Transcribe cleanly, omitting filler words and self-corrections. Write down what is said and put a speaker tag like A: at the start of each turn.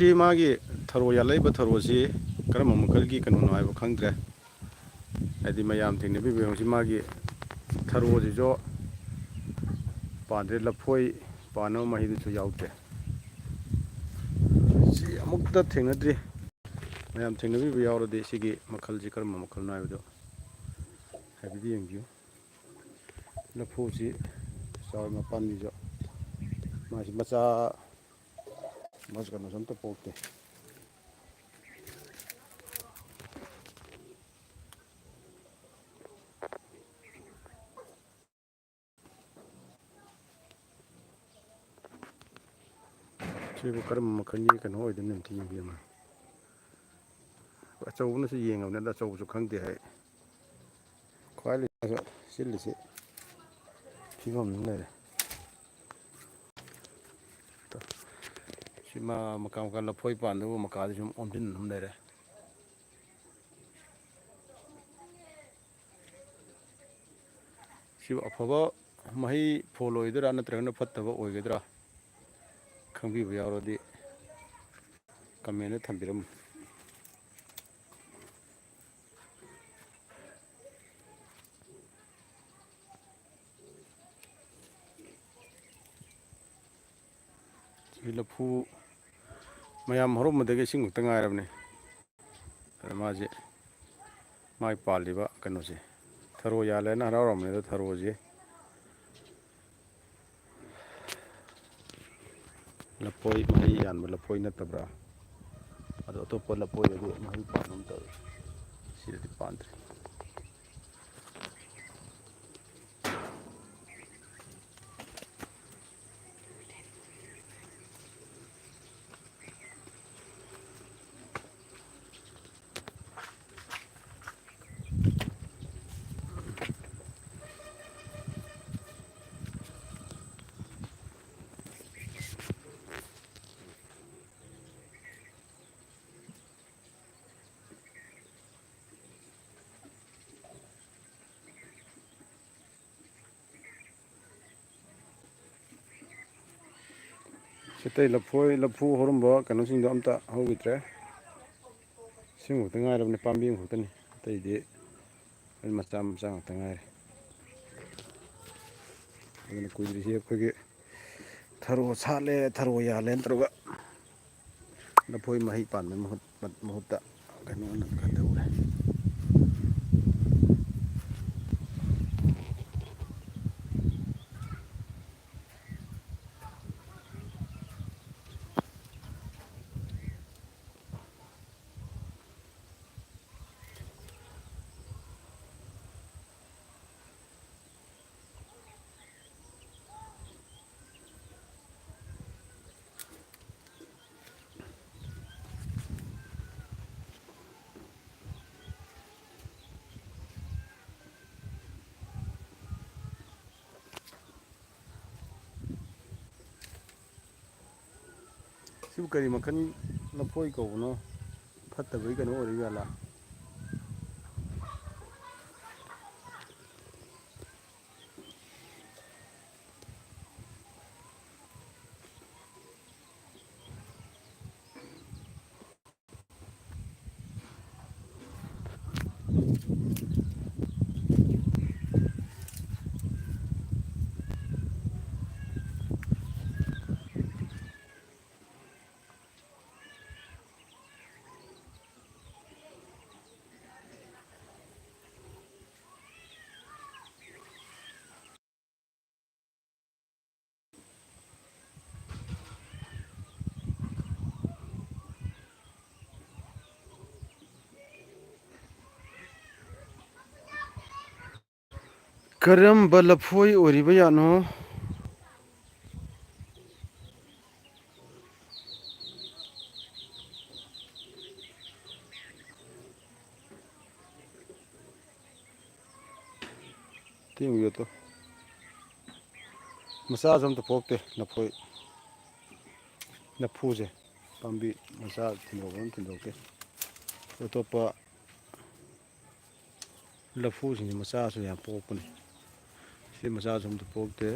A: ꯁꯤ ꯃꯥꯒꯤ ꯊꯔꯣ ꯌꯥꯜꯂꯛꯏꯕ ꯊꯔꯣꯁꯤ ꯀꯔꯝꯕ ꯃꯈꯜꯒꯤ ꯀꯩꯅꯣꯅꯣ ꯍꯥꯏꯕ ꯈꯪꯗ꯭ꯔꯦ ꯍꯥꯏꯗꯤ ꯃꯌꯥꯝ ꯊꯦꯡꯅꯕꯤꯕ ꯍꯧꯖꯤꯛ ꯃꯥꯒꯤ ꯊꯔꯣꯁꯤꯁꯨ ꯄꯥꯟꯗ꯭ꯔꯦ ꯂꯐꯣꯏ ꯄꯥꯟꯅꯕ ꯃꯍꯤꯗꯨꯁꯨ ꯌꯥꯎꯗꯦ ꯁꯤ ꯑꯃꯨꯛꯇ ꯊꯦꯡꯅꯗ꯭ꯔꯤ ꯃꯌꯥꯝ ꯊꯦꯡꯅꯕꯤꯕ ꯌꯥꯎꯔꯗꯤ ꯁꯤꯒꯤ ꯃꯈꯜꯁꯤ ꯀꯔꯝꯕ ꯃꯈꯜꯅꯣ ꯍꯥꯏꯕꯗꯨ ꯍꯥꯏꯐꯦꯠ ꯌꯦꯡꯕꯤꯌꯨ ꯂꯐꯨꯁꯤ ꯆꯥꯎꯏ ꯃꯄꯥꯟꯁꯤꯁꯨ ꯃꯥꯁꯤ ꯃꯆꯥ ꯀꯩꯅꯣꯁꯨ ꯑꯝꯇ ꯄꯣꯛꯇꯦ ꯁꯤꯕꯨ ꯀꯔꯝꯕ ꯃꯈꯜꯒꯤ ꯀꯩꯅꯣ ꯑꯣꯏꯗꯣꯏꯅꯣ ꯑꯝꯇ ꯌꯦꯡꯕꯤꯌꯨ ꯑꯃ ꯑꯆꯧꯕꯅꯁꯨ ꯌꯦꯡꯉꯕꯅꯤ ꯑꯗ ꯑꯆꯧꯕꯁꯨ ꯈꯪꯗꯦ ꯍꯥꯏ ꯈ꯭ꯋꯥꯏ ꯁꯤꯜꯂꯤꯁꯤ ꯐꯤꯕꯝ ꯑꯃ ꯂꯩꯔꯦ ꯁꯤ ꯃꯀꯥ ꯃꯀꯥ ꯂꯐꯣꯏ ꯄꯥꯟꯗꯨꯕꯨ ꯃꯀꯥꯗꯤ ꯁꯨꯝ ꯑꯣꯟꯁꯤꯟ ꯑꯗꯨꯝ ꯂꯩꯔꯦ ꯁꯤꯕꯨ ꯑꯐꯕ ꯃꯍꯩ ꯐꯣꯜ ꯑꯣꯏꯗꯣꯏꯔꯥ ꯅꯠꯇ꯭ꯔꯒꯅ ꯐꯠꯇꯕ ꯑꯣꯏꯒꯗ꯭ꯔꯥ ꯈꯪꯕꯤꯕ ꯌꯥꯎꯔꯗꯤ ꯀꯃꯦꯟꯗ ꯊꯝꯕꯤꯔꯝꯃꯨ ꯁꯤ ꯂꯐꯨ ꯃꯌꯥꯝ ꯍꯧꯔꯝꯕꯗꯒꯤ ꯏꯁꯤꯡ ꯈꯛꯇ ꯉꯥꯏꯔꯕꯅꯤ ꯑꯗ ꯃꯥꯁꯦ ꯃꯥꯏ ꯄꯥꯜꯂꯤꯕ ꯀꯩꯅꯣꯁꯦ ꯊꯔꯣ ꯌꯥꯜꯂꯦꯅ ꯍꯔꯥꯎꯔꯝꯕꯅꯤ ꯑꯗꯣ ꯊꯔꯣꯁꯤ ꯂꯐꯣꯏ ꯃꯍꯩ ꯌꯥꯟꯕ ꯂꯐꯣꯏ ꯅꯠꯇꯕ꯭ꯔꯥ ꯑꯗꯣ ꯑꯇꯣꯞꯄ ꯂꯐꯣꯏꯗꯗꯤ ꯃꯍꯩ ꯄꯥꯟꯒꯨꯝ ꯇꯧꯋꯤ ꯁꯤꯗꯗꯤ ꯄꯥꯟꯗ꯭ꯔꯦ ꯁꯤꯇꯩ ꯂꯐꯨ ꯍꯧꯔꯝꯕ ꯀꯩꯅꯣꯁꯤꯡꯗꯣ ꯑꯝꯇ ꯍꯧꯈꯤꯗ꯭ꯔꯦ ꯁꯤꯡ ꯈꯛꯇ ꯉꯥꯏꯔꯕꯅꯤ ꯄꯥꯝꯕꯤ ꯈꯛꯇꯅꯤ ꯑꯇꯩꯗꯤ ꯃꯆꯥ ꯃꯆꯥ ꯉꯥꯛꯇ ꯉꯥꯏꯔꯦ ꯑꯗꯨꯅ ꯀꯨꯏꯗ꯭ꯔꯤꯁꯤ ꯑꯩꯈꯣꯏꯒꯤ ꯊꯔꯣ ꯁꯥꯠꯂꯦ ꯊꯔꯣ ꯌꯥꯜꯂꯦꯅ ꯇꯧꯔꯒ ꯂꯐꯣꯏ ꯃꯍꯩ ꯄꯥꯟꯕꯒꯤ ꯃꯍꯨꯠꯇ ꯀꯩꯅꯣ ꯑꯣꯏꯅ ꯀꯟꯗꯧꯔꯦ ꯁꯤꯕꯨ ꯀꯔꯤ ꯃꯈꯜ ꯂꯐꯣꯏ ꯀꯧꯕꯅꯣ ꯐꯠꯇꯕꯒꯤ ꯀꯩꯅꯣ ꯑꯣꯏꯔꯤ ꯖꯥꯠꯂꯥ ꯀꯔꯝꯕ ꯂꯐꯣꯏ ꯑꯣꯏꯔꯤꯕ ꯌꯥꯠꯅꯣ ꯇꯤꯡꯕꯤꯌꯨ ꯃꯆꯥꯁꯨ ꯑꯝꯇ ꯄꯣꯛꯇꯦ ꯂꯐꯨꯁꯦ ꯄꯥꯝꯕꯤ ꯃꯆꯥ ꯊꯤꯟꯗꯣꯛꯄ ꯑꯃ ꯊꯤꯟꯗꯣꯛꯇꯦ ꯑꯇꯣꯞꯄ ꯂꯐꯨꯁꯤꯡꯁꯤ ꯃꯆꯥꯁꯨ ꯌꯥꯝ ꯄꯣꯛꯄꯅꯤ ꯁꯤ ꯃꯆꯥꯁꯨ ꯑꯝꯇ ꯄꯣꯛꯇꯦ